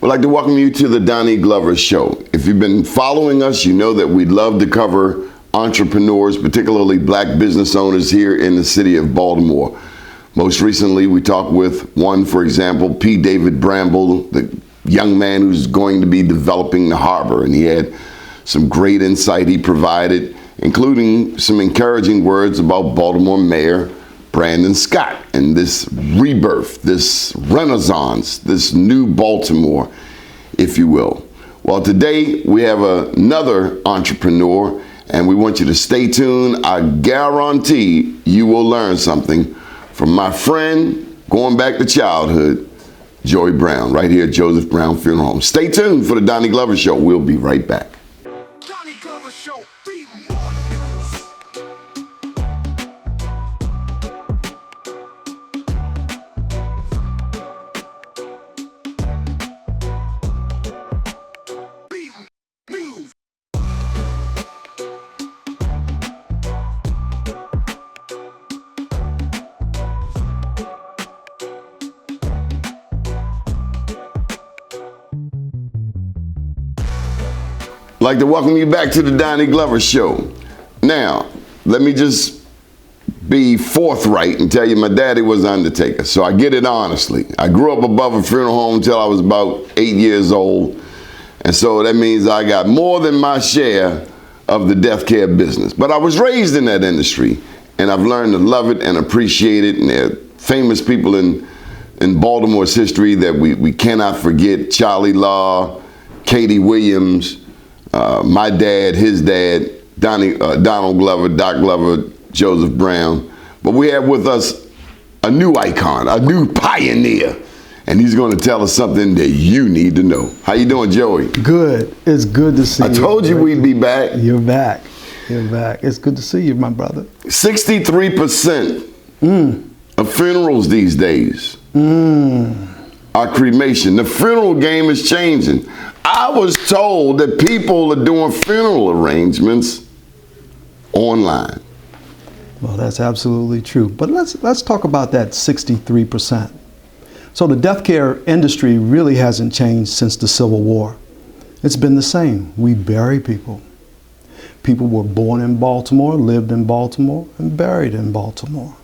I'd like to welcome you to the Doni Glover Show. If you've been following us, you know that we'd love to cover entrepreneurs, particularly black business owners here in the city of Baltimore. Most recently, we talked with one, for example, P. David Bramble, the young man who's going to be developing the harbor. And he had some great insight he provided, including some encouraging words about Baltimore Mayor Brandon Scott and this rebirth, this renaissance, this new Baltimore, if you will. Well, today we have another entrepreneur, and we want you to stay tuned. I guarantee you will learn something from my friend, going back to childhood, Joey Brown, right here at Joseph Brown Funeral Home. Stay tuned for the Doni Glover Show. We'll be right back. Doni Glover Show, I'd like to welcome you back to the Doni Glover Show. Now, let me just be forthright and tell you my daddy was an undertaker, so I get it honestly. I grew up above a funeral home until I was about 8 years old, and so that means I got more than my share of the death care business. But I was raised in that industry, and I've learned to love it and appreciate it, and there are famous people in Baltimore's history that we cannot forget: Charlie Law, Katie Williams, my dad, his dad, Donald Glover, Doc Glover, Joseph Brown. But we have with us a new icon, a new pioneer, and he's going to tell us something that you need to know. How you doing, Joey? Good. It's good to see you. I told you we'd be back. You're back. You're back. It's good to see you, my brother. 63% of funerals these days are cremation. The funeral game is changing. I was told that people are doing funeral arrangements online. Well, that's absolutely true. But let's talk about that 63%. So the death care industry really hasn't changed since the Civil War. It's been the same. We bury people. People were born in Baltimore, lived in Baltimore, and buried in Baltimore.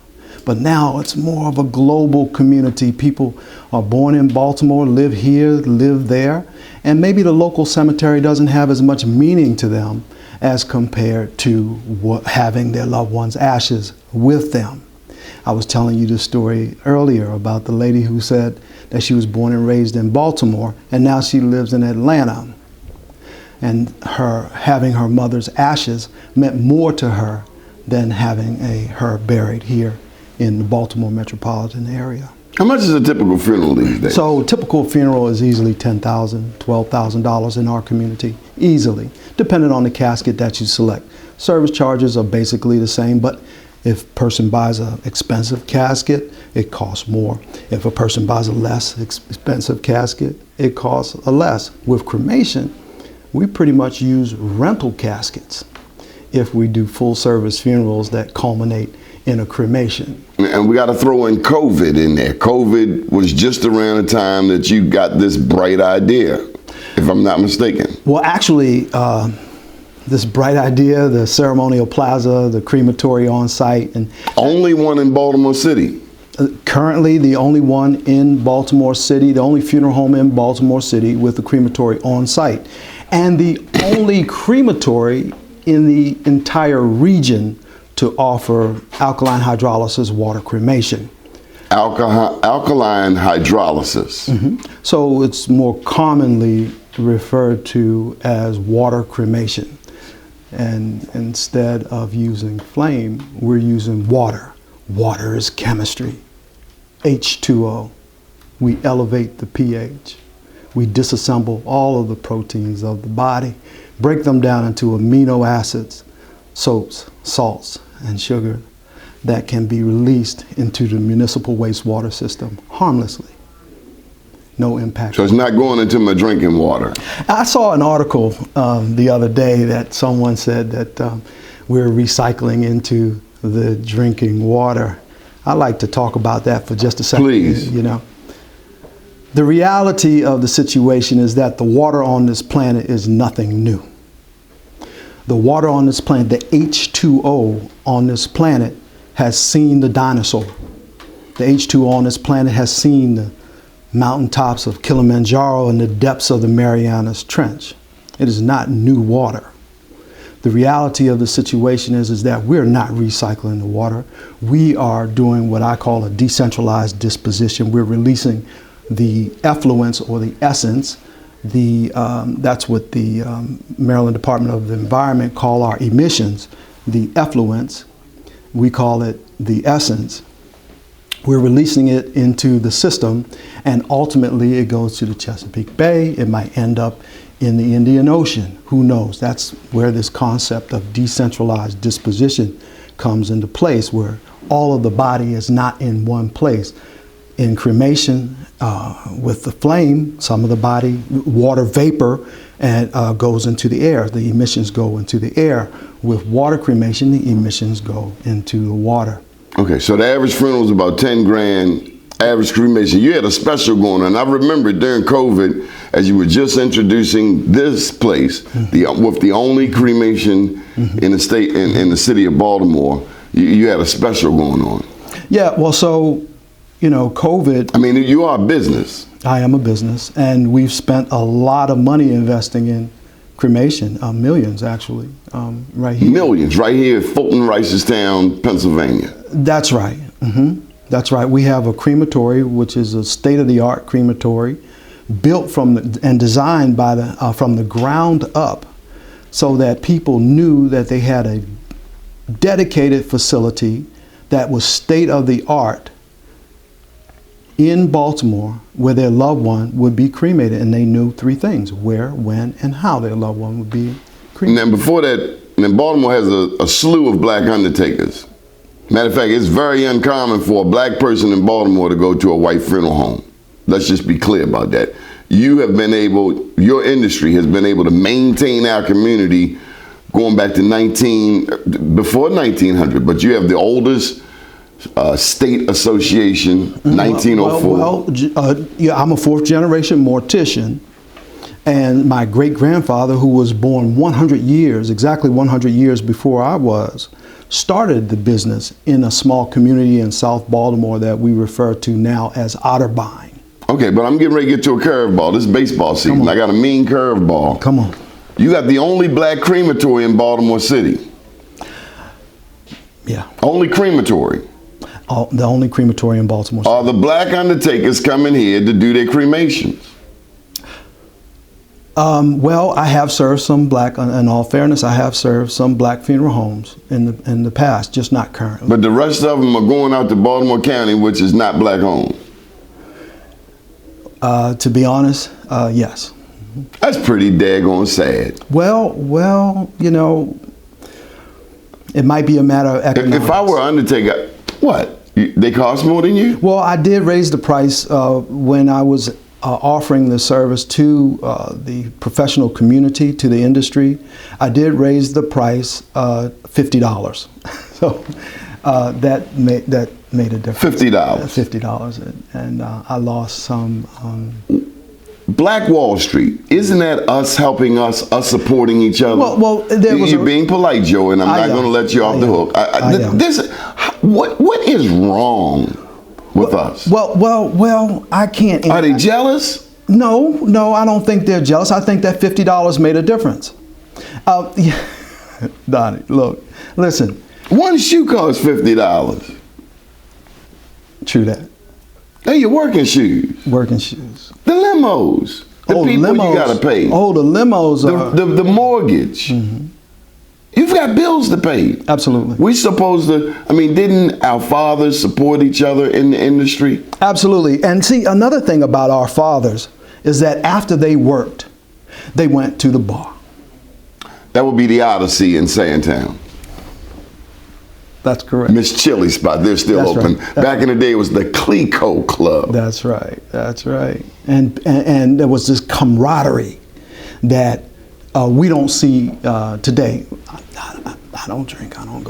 But now it's more of a global community. People are born in Baltimore, live here, live there, and maybe the local cemetery doesn't have as much meaning to them as compared to having their loved one's ashes with them. I was telling you the story earlier about the lady who said that she was born and raised in Baltimore, and now she lives in Atlanta. And having her mother's ashes meant more to her than having her buried here in the Baltimore metropolitan area. How much is a typical funeral these days? So a typical funeral is easily $10,000, $12,000 in our community, easily, depending on the casket that you select. Service charges are basically the same, but if a person buys an expensive casket, it costs more. If a person buys a less expensive casket, it costs less. With cremation, we pretty much use rental caskets if we do full service funerals that culminate in a cremation. And we got to throw in COVID in there. COVID was just around the time that you got this bright idea, if I'm not mistaken. Well, actually, this bright idea, the ceremonial plaza, the crematory on site, and only one in Baltimore City. Currently the only one in Baltimore City, the only funeral home in Baltimore City with the crematory on site, and the only crematory in the entire region to offer alkaline hydrolysis water cremation. Alkaline hydrolysis. So it's more commonly referred to as water cremation. And instead of using flame, we're using water. Water is chemistry. H2O. We elevate the pH. We disassemble all of the proteins of the body, break them down into amino acids, soaps, salts, and sugar that can be released into the municipal wastewater system harmlessly. No impact. So it's not going into my drinking water. I saw an article the other day that someone said that we're recycling into the drinking water. I'd like to talk about that for just a second. Please. You know, The reality of the situation is that the water on this planet is nothing new. The water on this planet, the H2O on this planet, has seen the dinosaur. The H2O on this planet has seen the mountaintops of Kilimanjaro and the depths of the Marianas Trench. It is not new water. The reality of the situation is that we're not recycling the water. We are doing what I call a decentralized disposition. We're releasing the effluents or the essence. That's what the Maryland Department of the Environment call our emissions, the effluents. We call it the essence. We're releasing it into the system, and ultimately it goes to the Chesapeake Bay. It might end up in the Indian Ocean. Who knows? That's where this concept of decentralized disposition comes into place, where all of the body is not in one place. In cremation, with the flame, some of the body, water vapor, and goes into the air. The emissions go into the air. With water cremation, the emissions go into the water. Okay, so the average funeral is about 10 grand. Average cremation. You had a special going on. I remember during COVID, as you were just introducing this place, with the only cremation in the state, in the city of Baltimore, you had a special going on. Yeah, well, so, you know, COVID. I mean, you are a business. I am a business, and we've spent a lot of money investing in cremation, millions actually, right here. Millions, right here at Fulton Ricestown, Pennsylvania. That's right. That's right. We have a crematory, which is a state-of-the-art crematory, built and designed from the ground up, so that people knew that they had a dedicated facility that was state-of-the-art in Baltimore, where their loved one would be cremated, and they knew three things: where, when, and how their loved one would be cremated. And then before that, Baltimore has a slew of black undertakers. Matter of fact, it's very uncommon for a black person in Baltimore to go to a white funeral home. Let's just be clear about that. Your industry has been able to maintain our community going back to before 1900, but you have the oldest state association, 1904. Yeah, I'm a fourth generation mortician, and my great grandfather, who was born 100 years, exactly 100 years before I was, started the business in a small community in South Baltimore that we refer to now as Otterbein. Okay, but I'm getting ready to get to a curveball. This is baseball season. I got a mean curveball. Come on. You got the only black crematory in Baltimore City. Yeah. Only crematory. The only crematory in Baltimore City. Are the black undertakers coming here to do their cremations? Well, I have served some black, in all fairness, I have served some black funeral homes in the past, just not currently. But the rest of them are going out to Baltimore County, which is not black owned. To be honest, yes. That's pretty daggone sad. Well, you know, it might be a matter of economics. If I were an undertaker, what? They cost more than you? Well, I did raise the price when I was offering the service to the professional community, to the industry. I did raise the price $50. So that made a difference. $50. $50, and I lost some. Black Wall Street, isn't that us helping us supporting each other? Well, there was You're being polite, Joe, and I'm not going to let you off the hook. What is wrong with us? Well, I can't. Are they jealous? No, I don't think they're jealous. I think that $50 made a difference. Donnie, look, listen. One shoe costs $50. True that. They're your working shoes. Working shoes. The limos. The people limos, you got to pay. Oh, the limos are. The mortgage. Mm-hmm. You've got bills to pay. Absolutely. We supposed to, didn't our fathers support each other in the industry? Absolutely. And see, another thing about our fathers is that after they worked, they went to the bar. That would be the Odyssey in Sandtown. That's correct. Miss Chili spot, they're still open. Right. Back in the day, it was the Clico Club. That's right. And there was this camaraderie that we don't see today. I don't drink. I don't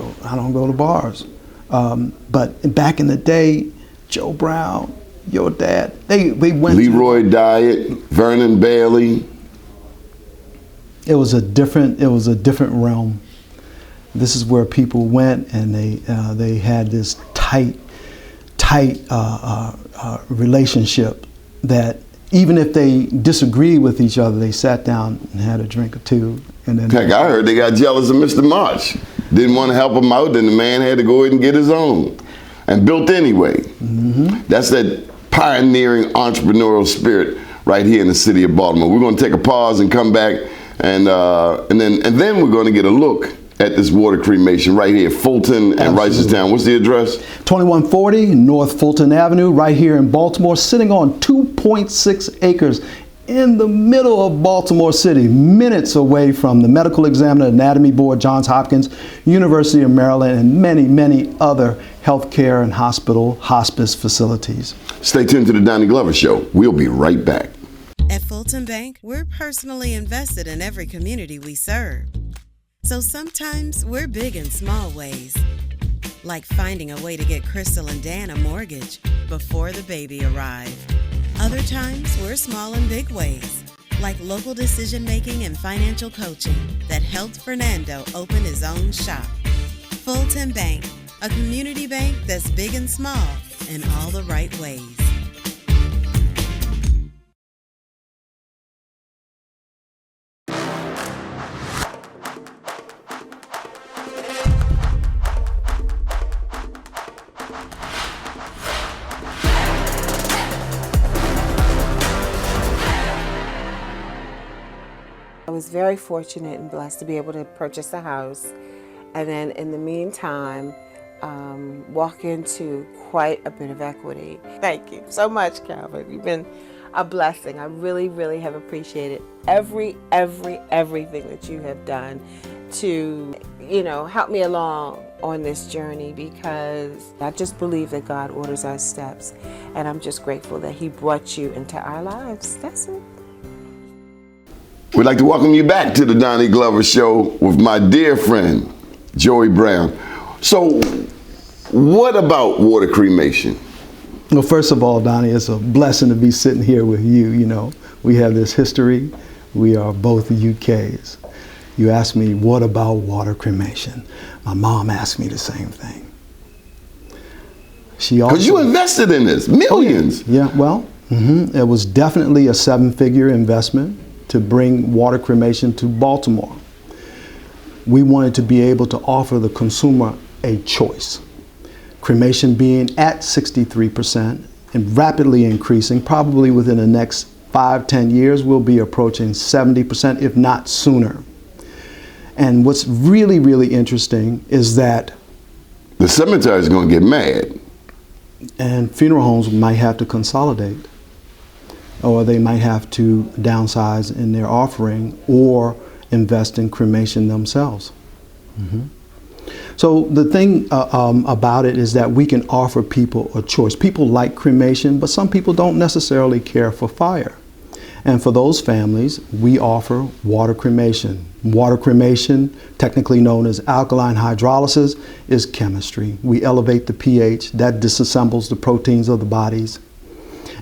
go to bars. But back in the day, Joe Brown, your dad. They went Leroy Diet, Vernon Bailey. It was a different realm. This is where people went, and they had this tight relationship that even if they disagreed with each other, they sat down and had a drink or two. And then Heck, I heard they got jealous of Mr. March. Didn't want to help him out, then the man had to go ahead and get his own. And built anyway. Mm-hmm. That's that pioneering entrepreneurial spirit right here in the city of Baltimore. We're going to take a pause and come back, and then we're going to get a look at this water cremation right here, Fulton and Reisterstown. What's the address? 2140 North Fulton Avenue, right here in Baltimore, sitting on 2.6 acres in the middle of Baltimore City, minutes away from the Medical Examiner, Anatomy Board, Johns Hopkins, University of Maryland, and many, many other healthcare and hospice facilities. Stay tuned to the Doni Glover Show. We'll be right back. At Fulton Bank, we're personally invested in every community we serve. So sometimes we're big in small ways, like finding a way to get Crystal and Dan a mortgage before the baby arrived. Other times we're small in big ways, like local decision-making and financial coaching that helped Fernando open his own shop. Fulton Bank, a community bank that's big and small in all the right ways. I was very fortunate and blessed to be able to purchase a house, and then in the meantime walk into quite a bit of equity. Thank you so much, Calvin. You've been a blessing. I really, really have appreciated everything that you have done to, help me along on this journey, because I just believe that God orders our steps, and I'm just grateful that He brought you into our lives. That's it. We'd like to welcome you back to the Doni Glover Show with my dear friend, Joey Brown. So, what about water cremation? Well, first of all, Donnie, it's a blessing to be sitting here with you. We have this history. We are both UKs. You asked me, what about water cremation? My mom asked me the same thing. Because you invested in this, millions. Oh, yeah, well, it was definitely a 7-figure investment to bring water cremation to Baltimore. We wanted to be able to offer the consumer a choice. Cremation being at 63% and rapidly increasing, probably within the next 5-10 years, we'll be approaching 70%, if not sooner. And what's really, really interesting is that the cemetery is going to get mad. And funeral homes might have to consolidate, or they might have to downsize in their offering or invest in cremation themselves. So the thing about it is that we can offer people a choice. People like cremation, but some people don't necessarily care for fire. And for those families, we offer water cremation. Water cremation, technically known as alkaline hydrolysis, is chemistry. We elevate the pH, that disassembles the proteins of the bodies,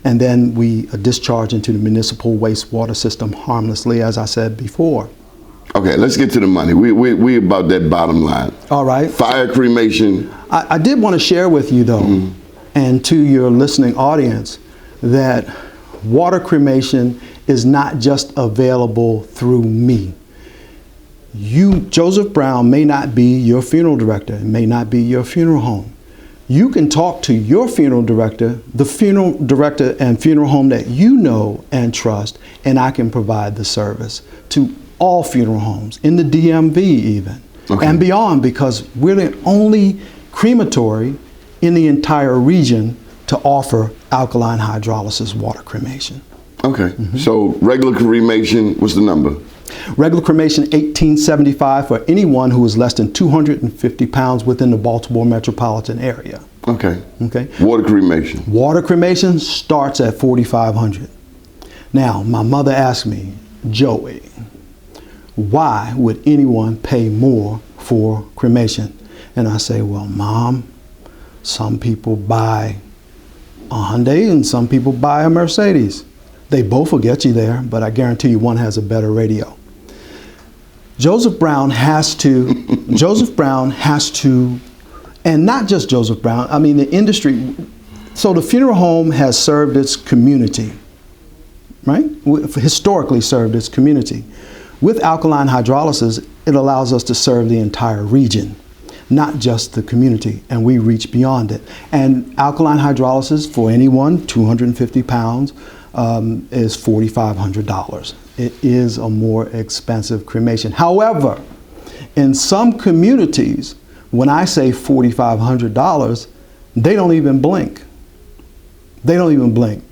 and then we discharge into the municipal wastewater system harmlessly, as I said before. Okay, let's get to the money. We about that bottom line. All right. Fire cremation. I did want to share with you, though, and to your listening audience, that water cremation is not just available through me. You, Joseph Brown, may not be your funeral director. It may not be your funeral home. You can talk to your funeral director, the funeral director and funeral home that you know and trust, and I can provide the service to all funeral homes, in the DMV even, and beyond, because we're the only crematory in the entire region to offer alkaline hydrolysis water cremation. Okay, so regular cremation, what's the number? Regular cremation, $18.75 for anyone who is less than 250 pounds within the Baltimore metropolitan area. Okay. Okay. Water cremation. Water cremation starts at $4,500. Now, my mother asked me, Joey, why would anyone pay more for cremation? And I say, well, Mom, some people buy a Hyundai and some people buy a Mercedes. They both will get you there, but I guarantee you one has a better radio. Joseph Brown has to, and not just Joseph Brown, I mean the industry. So the funeral home has served its community, right? Historically served its community. With alkaline hydrolysis, it allows us to serve the entire region, not just the community, and we reach beyond it. And alkaline hydrolysis for anyone, 250 pounds, is $4,500. It is a more expensive cremation. However, in some communities, when I say $4,500, they don't even blink. They don't even blink.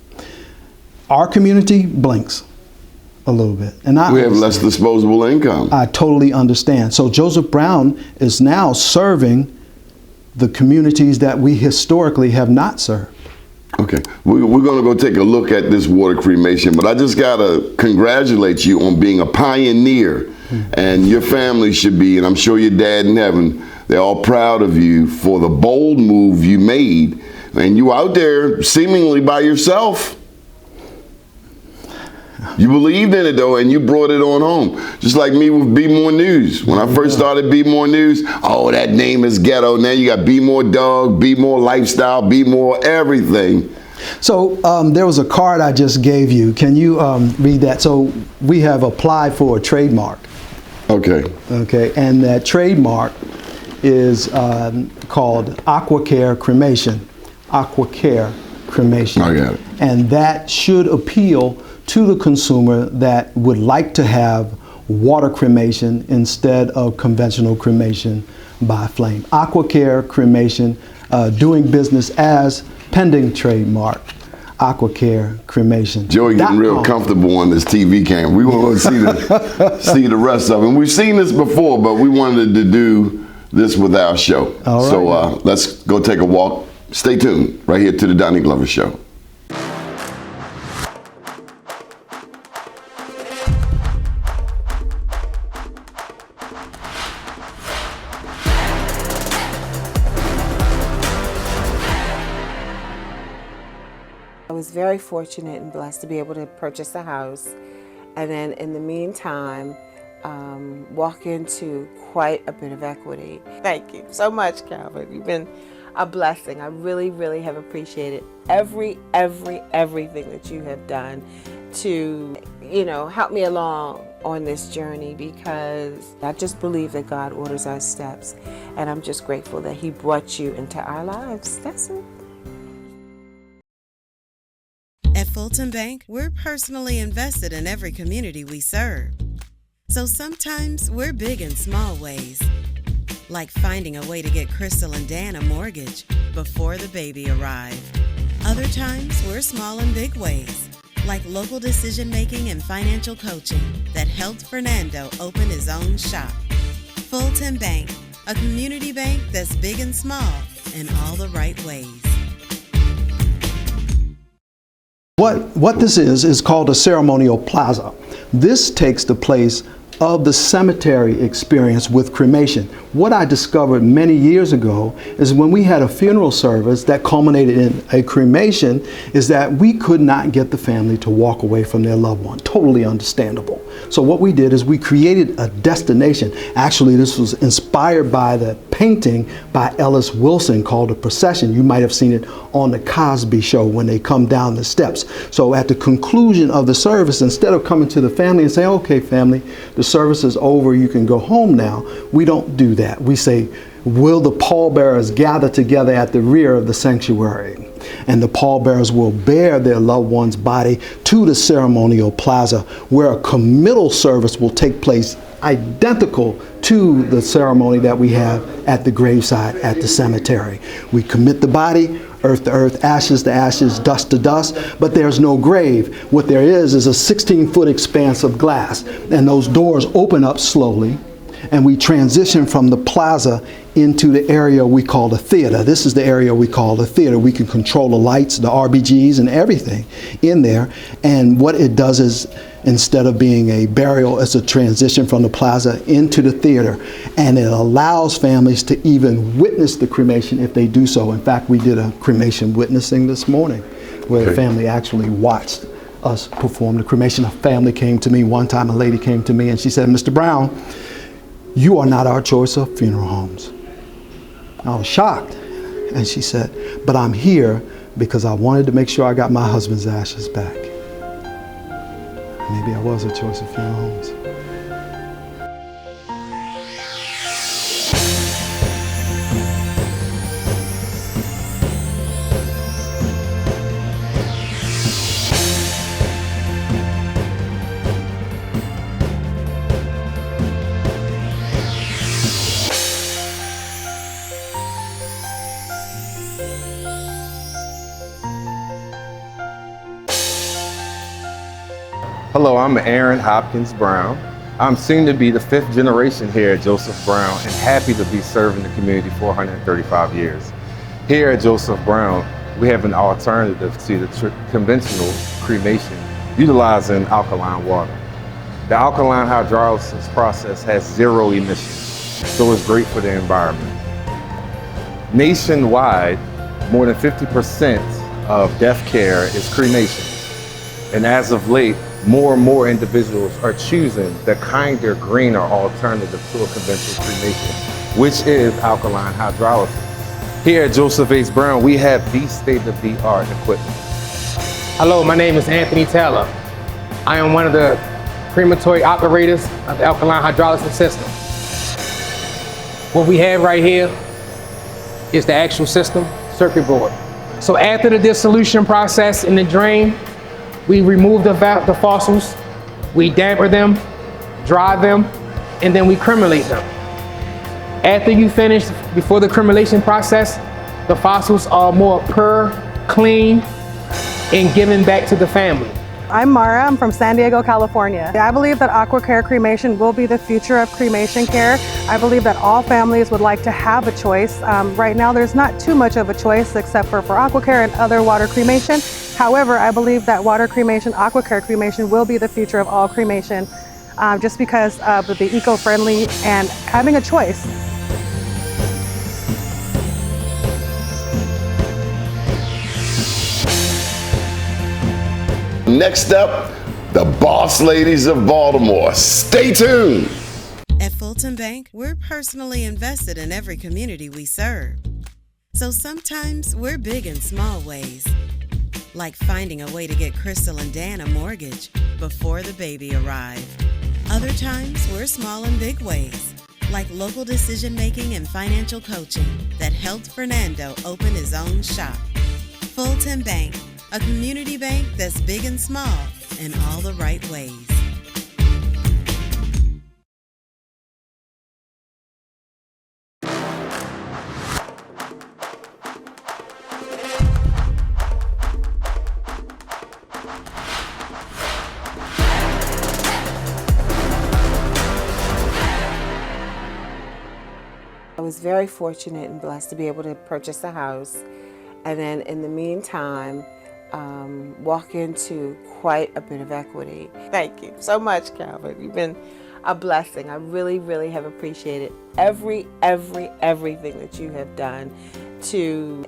Our community blinks a little bit. And we have less disposable income. I totally understand. So Joseph Brown is now serving the communities that we historically have not served. Okay, we're going to go take a look at this water cremation, but I just got to congratulate you on being a pioneer, and your family should be, and I'm sure your dad in heaven, they're all proud of you for the bold move you made, and you out there seemingly by yourself. You believed in it though, and you brought it on home. Just like me with BMoreNews. When I first started BMoreNews, oh, that name is ghetto. Now you got Be More Dog, Be More Lifestyle, Be More everything. So there was a card I just gave you. Can you read that? So we have applied for a trademark. Okay. Okay, and that trademark is called AquaCare Cremation. AquaCare Cremation. I got it. And that should appeal to the consumer that would like to have water cremation instead of conventional cremation by flame. AquaCare Cremation, doing business as pending trademark. AquaCare Cremation. Joey getting real comfortable on this TV camera. We want to see the rest of it. And we've seen this before, but we wanted to do this with our show. All right. So let's go take a walk. Stay tuned right here to the Doni Glover Show. I was very fortunate and blessed to be able to purchase a house, and then in the meantime walk into quite a bit of equity. Thank you so much, Calvin. You've been a blessing. I really, really have appreciated everything that you have done to, help me along on this journey, because I just believe that God orders our steps, and I'm just grateful that He brought you into our lives. That's it. At Fulton Bank, we're personally invested in every community we serve. So sometimes we're big in small ways, like finding a way to get Crystal and Dan a mortgage before the baby arrived. Other times we're small in big ways, like local decision-making and financial coaching that helped Fernando open his own shop. Fulton Bank, a community bank that's big and small in all the right ways. What this is called a ceremonial plaza. This takes the place of the cemetery experience with cremation. What I discovered many years ago is when we had a funeral service that culminated in a cremation, is that we could not get the family to walk away from their loved one. Totally understandable. So what we did is we created a destination. Actually, this was inspired by the painting by Ellis Wilson called The Procession. You might have seen it on the Cosby Show when they come down the steps. So at the conclusion of the service, instead of coming to the family and saying, okay, family, the service is over, you can go home now, we don't do that. We say, will the pallbearers gather together at the rear of the sanctuary? And the pallbearers will bear their loved one's body to the ceremonial plaza, where a committal service will take place identical to the ceremony that we have at the graveside at the cemetery. We commit the body, earth to earth, ashes to ashes, dust to dust, but there's no grave. What there is a 16-foot expanse of glass, and those doors open up slowly, and we transition from the plaza into the area we call the theater. This is the area we call the theater. We can control the lights, the RBGs, and everything in there. And what it does is, instead of being a burial, it's a transition from the plaza into the theater. And it allows families to even witness the cremation if they do so. In fact, we did a cremation witnessing this morning. where the Okay. family actually watched us perform the cremation. A family came to me one time, a lady came to me and she said, "Mr. Brown, you are not our choice of funeral homes." I was shocked. And she said, "But I'm here because I wanted to make sure I got my husband's ashes back." Maybe I was a choice of funeral homes. Hello, I'm Aaron Hopkins Brown. I'm soon to be the 5th generation here at Joseph Brown and happy to be serving the community for 135 years. Here at Joseph Brown, we have an alternative to the conventional cremation utilizing alkaline water. The alkaline hydrolysis process has 0 emissions, so it's great for the environment. Nationwide, more than 50% of death care is cremation. And as of late, more and more individuals are choosing the kinder, greener alternative to a conventional cremation, which is alkaline hydrolysis. Here at Joseph H. Brown, we have the state-of-the-art equipment. Hello, my name is Anthony Taylor. I am one of the crematory operators of the alkaline hydrolysis system. What we have right here is the actual system circuit board. So after the dissolution process in the drain, we remove the fossils, we damper them, dry them, and then we cremate them. After you finish, before the cremation process, the fossils are more pure, clean, and given back to the family. I'm Mara, I'm from San Diego, California. I believe that AquaCare cremation will be the future of cremation care. I believe that all families would like to have a choice. Right now there's not too much of a choice except for AquaCare and other water cremation. However, I believe that water cremation, AquaCare cremation will be the future of all cremation just because of the eco-friendly and having a choice. Next up, the Boss Ladies of Baltimore. Stay tuned. At Fulton Bank, we're personally invested in every community we serve. So sometimes we're big in small ways, like finding a way to get Crystal and Dan a mortgage before the baby arrived. Other times we're small in big ways, like local decision-making and financial coaching that helped Fernando open his own shop. Fulton Bank, a community bank that's big and small in all the right ways. I was very fortunate and blessed to be able to purchase a house, and then in the meantime, walk into quite a bit of equity. Thank you so much, Calvin. You've been a blessing. I really, really have appreciated everything that you have done to,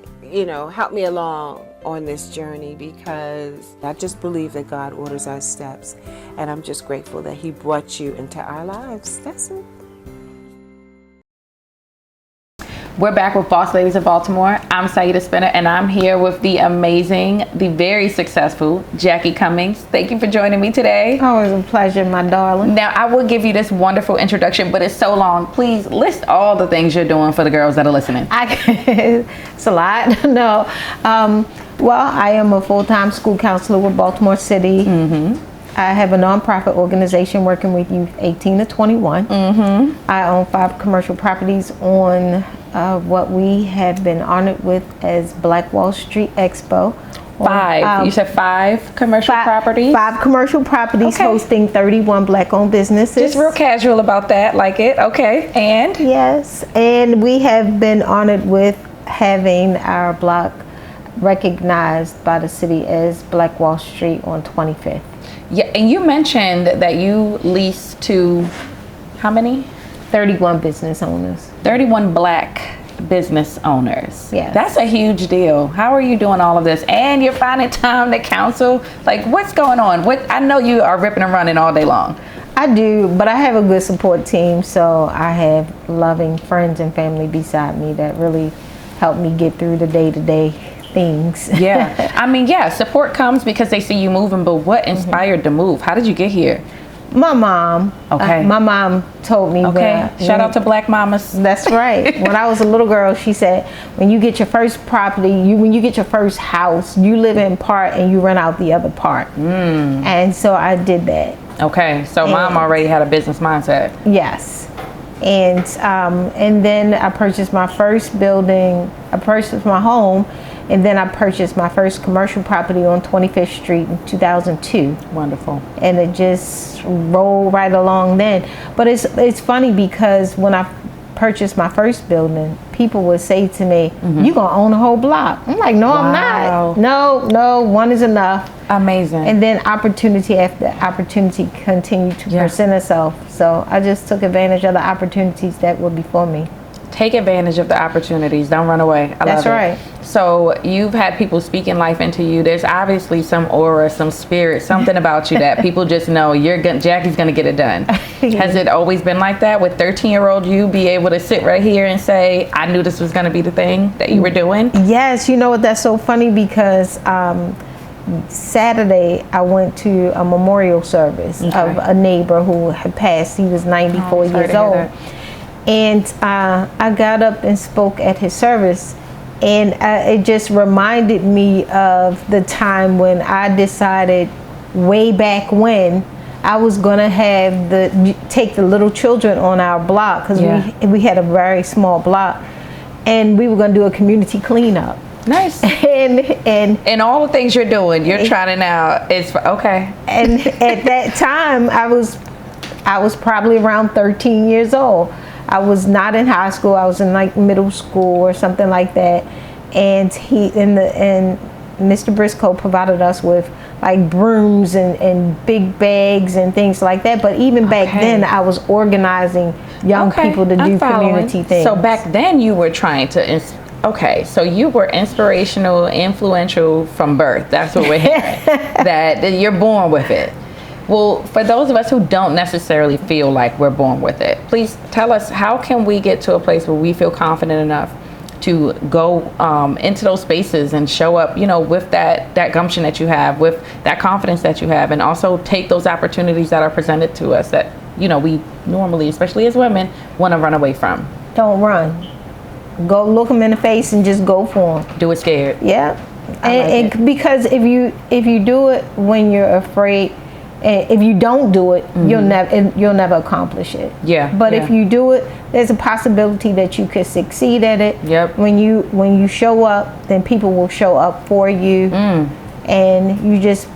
help me along on this journey, because I just believe that God orders our steps, and I'm just grateful that He brought you into our lives. That's it. We're back with Boss Ladies of Baltimore. I'm Saida Spinner, and I'm here with the amazing, the very successful Jackie Cummings. Thank you for joining me today. Always a pleasure, my darling. Now, I will give you this wonderful introduction, but it's so long. Please list all the things you're doing for the girls that are listening. It's a lot. No. Well, I am a full-time school counselor with Baltimore City. I have a nonprofit organization working with youth 18 to 21. I own 5 commercial properties on what we have been honored with as Black Wall Street Expo. 5. You said 5 commercial properties? 5 commercial properties, okay. Hosting 31 Black-owned businesses. Just real casual about that, like it. Okay, and? Yes, and we have been honored with having our block recognized by the city as Black Wall Street on 25th. Yeah, and you mentioned that you lease to how many? 31 business owners. 31 Black business owners. Yes. That's a huge deal. How are you doing all of this? And you're finding time to counsel? Like, what's going on? I know you are ripping and running all day long. I do, but I have a good support team, so I have loving friends and family beside me that really help me get through the day-to-day things. Yeah. I mean, yeah, support comes because they see you moving, but what inspired the move? How did you get here? My mom. Okay. My mom told me that. Shout out to Black mamas. That's right. When I was a little girl, she said, when you get your first property, when you get your first house, you live in part and you rent out the other part. And so I did that. Okay. So mom already had a business mindset. Yes. And then I purchased my first building. I purchased my home, and then I purchased my first commercial property on 25th Street in 2002. Wonderful. And it just rolled right along then. But it's funny because when I purchased my first building, people would say to me, "You gonna own a whole block?" I'm like, "No, I'm not. No, one is enough." Amazing. And then opportunity after opportunity continued to present itself. So I just took advantage of the opportunities that were before me. Take advantage of the opportunities. Don't run away. That's right. So you've had people speaking life into you. There's obviously some aura, some spirit, something about you that people just know Jackie's gonna get it done. Has it always been like that? With 13-year-old you be able to sit right here and say, I knew this was gonna be the thing that you were doing? Yes, you know what, that's so funny because Saturday I went to a memorial service of a neighbor who had passed. He was 94 years old. And I got up and spoke at his service, and it just reminded me of the time when I decided way back when I was gonna take the little children on our block, because we had a very small block, and we were gonna do a community cleanup. Nice. and all the things you're doing, you're trying now. Okay. And at that time, I was probably around 13 years old. I was not in high school. I was in like middle school or something like that. And Mr. Briscoe provided us with like brooms and big bags and things like that. But even back then, I was organizing young people to do community things. So back then, you were trying to. So you were inspirational, influential from birth. That's what we're hearing. that you're born with it. Well, for those of us who don't necessarily feel like we're born with it, please tell us, how can we get to a place where we feel confident enough to go into those spaces and show up, with that gumption that you have, with that confidence that you have, and also take those opportunities that are presented to us that, we normally, especially as women, want to run away from? Don't run. Go look them in the face and just go for them. Do it scared. Yeah. And because if you do it when you're afraid, if you don't do it, you'll never accomplish it. Yeah. But if you do it, there's a possibility that you could succeed at it. Yep. When you show up, then people will show up for you, and you just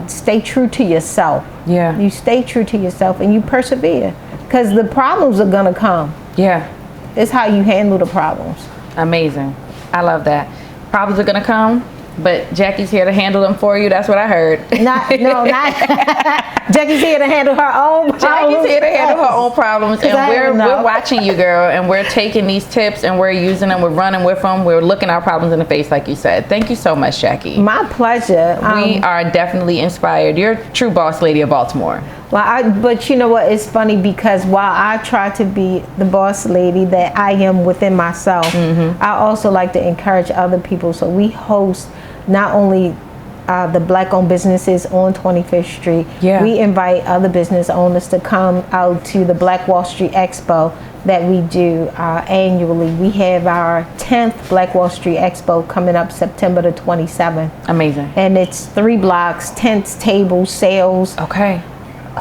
stay true to yourself. Yeah. You stay true to yourself and you persevere, because the problems are gonna come. Yeah. It's how you handle the problems. Amazing. I love that. Problems are gonna come, but Jackie's here to handle them for you. That's what I heard. Not Jackie's here to handle her own problems. Jackie's here to handle her own problems, and we're watching you, girl, and we're taking these tips and we're using them. We're running with them. We're looking our problems in the face, like you said. Thank you so much, Jackie. My pleasure. We are definitely inspired. You're a true boss lady of Baltimore. But you know what? It's funny because while I try to be the boss lady that I am within myself, I also like to encourage other people. So we host not only the Black-owned businesses on 25th Street. Yeah. We invite other business owners to come out to the Black Wall Street Expo that we do annually. We have our 10th Black Wall Street Expo coming up September the 27th. Amazing. And it's 3 blocks, tents, tables, sales. Okay.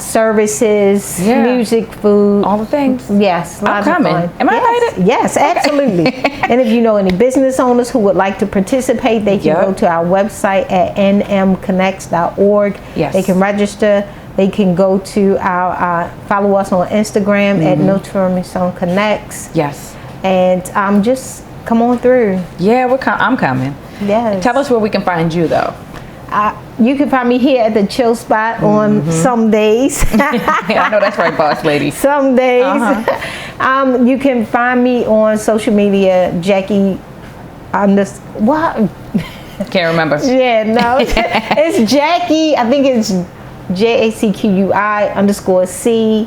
Services, music, food, all the things. Yes, I'm coming. Am I invited? Yes, absolutely. And if you know any business owners who would like to participate, they can go to our website at nmconnects.org. Yes. They can register. They can go to our follow us on Instagram at Notre Connects. Yes. And just come on through. Yeah, I'm coming. Yes. Tell us where we can find you, though. You can find me here at the Chill Spot on some days. I know that's right, boss lady. Some days. You can find me on social media, Jackie. What? Can't remember. Yeah, no, it's Jackie. I think it's JACQUI_C.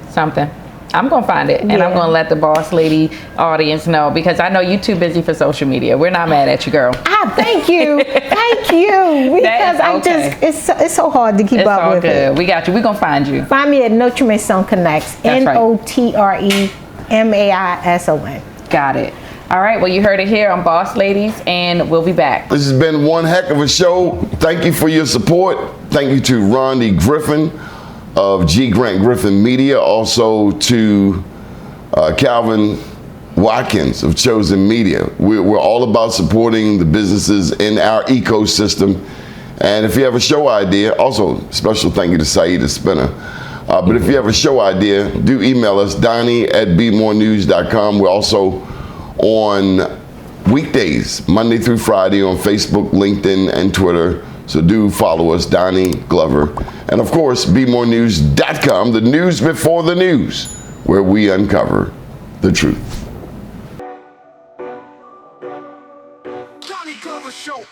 Something. I'm gonna find it, and I'm gonna let the boss lady audience know, because I know you're too busy for social media. We're not mad at you, girl. Thank you, thank you. Because it's so hard to keep up with it. We got you. We're gonna find you. Find me at Notre Maison Connects. NOTREMAISON. Got it. All right. Well, you heard it here on Boss Ladies, and we'll be back. This has been one heck of a show. Thank you for your support. Thank you to Ronnie Griffin of G. Grant Griffin Media, also to Calvin Watkins of Chosen Media. We're all about supporting the businesses in our ecosystem. And if you have a show idea, also special thank you to Saeed the Spinner. But if you have a show idea, do email us, Donnie@BMoreNews.com. We're also on weekdays, Monday through Friday, on Facebook, LinkedIn, and Twitter. So do follow us, Doni Glover. And of course, BMoreNews.com, the news before the news, where we uncover the truth. Doni Glover Show.